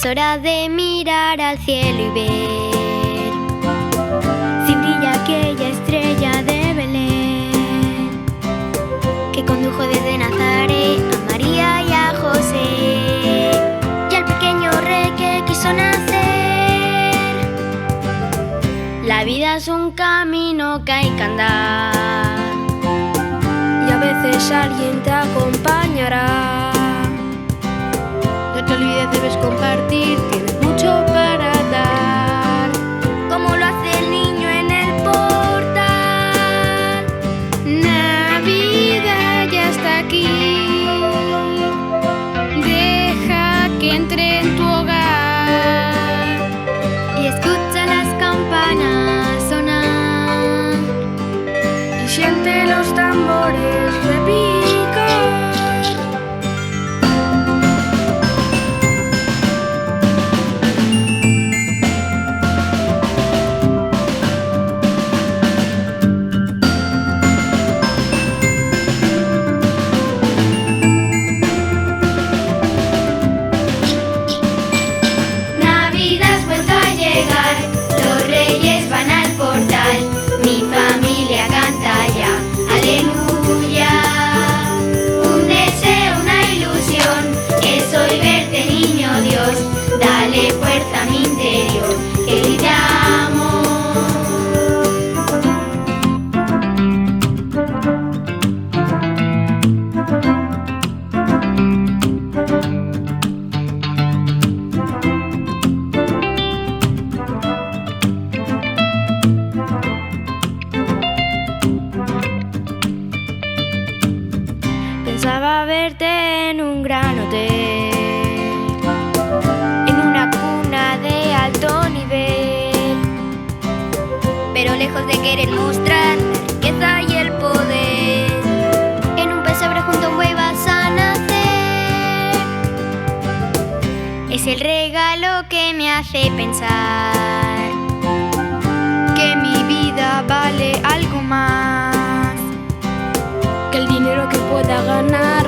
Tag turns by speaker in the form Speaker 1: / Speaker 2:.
Speaker 1: Es hora de mirar al cielo y ver si brilla aquella estrella de Belén que condujo desde Nazaret a María y a José y al pequeño rey que quiso nacer. La vida es un camino que hay que andar y a veces alguien te acompañará. No te olvides, debes compartir, tienes mucho para dar, como lo hace el niño en el portal. Navidad ya está aquí, deja que entre en tu hogar y escucha las campanas sonar y siente los tambores repicar. Pensaba verte en un gran hotel, en una cuna de alto nivel, pero lejos de querer mostrar la riqueza y el poder, en un pesebre junto a un buey vas a nacer. Es el regalo que me hace pensar que mi vida vale algo más que el dinero que pueda ganar.